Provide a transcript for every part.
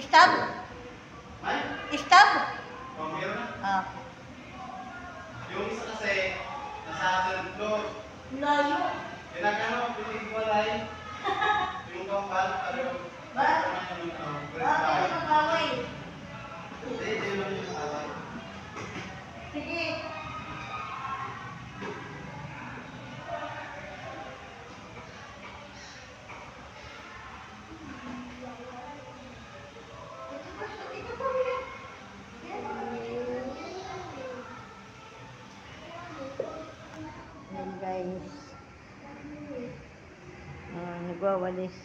Stab? Stab? Oh, meron na. Ah. Yung isa kasi, nasa third floor. Layo. Pinag-ano, pinag-walay. Yung kambal, ano, Ba? yung Ano yung kaway? Hindi lang yung away. Sige. Ayan guys. Nagwawalis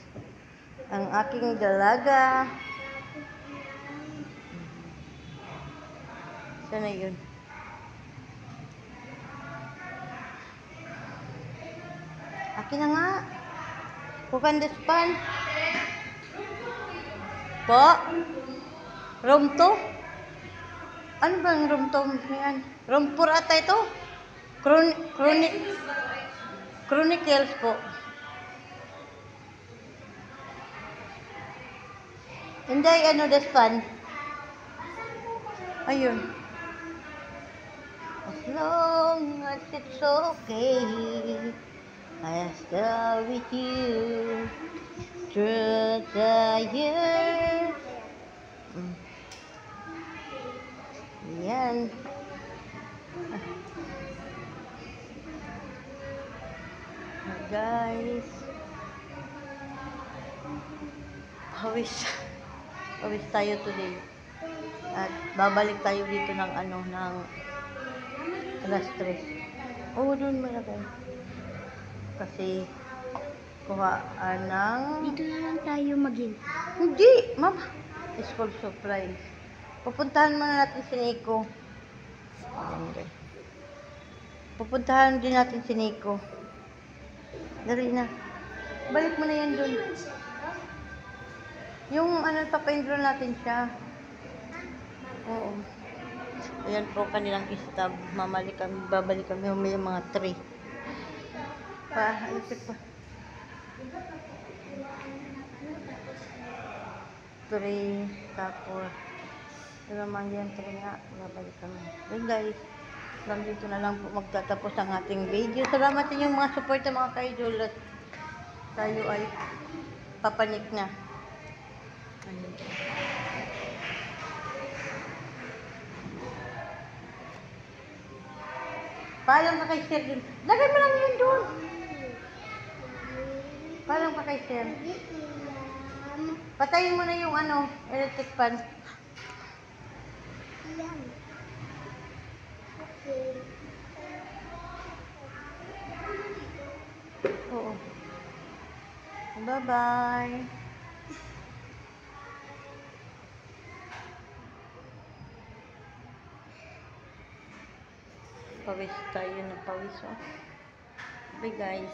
ang aking dalaga. Sana yun. Akin na nga. Kukandas-pan. Po? Room 2? Ano bang room 2 yan? Room 4 ata ito? Chronicles po. Hindi, ano, despan? Ayun. As long as it's okay, I stay with you through the years. Yan. Guys. Pawis tayo today. At babalik tayo dito ng ano, ng alas 3. Oo, doon malagay. Kasi kuhaan ng... Dito na lang tayo mag-in. Hindi, ma'am. School supplies. Pupuntahan muna natin si Nico. Pupuntahan din natin si Nico. Dali na. Balik mo na yan doon. Yung ano, papaindro natin siya. Oo. Ayan po kanilang stab. Babalik kami. May mga 3. Alipit pa. 3. Tapos, ito naman yan 3 nga. Babalik kami. Then guys, dito na lang po magtatapos ang ating video. Salamat sa inyong mga support ng mga ka-idol. At tayo ay papanik na. Ayun. Paalam ka kay Sir dun. Lagay mo lang yun dun. Paalam ka kay Sir. Patayin mo na yung ano, electric fan. Oo. Bye-bye. Pawis tayo ng pawis. Oh. Bye guys.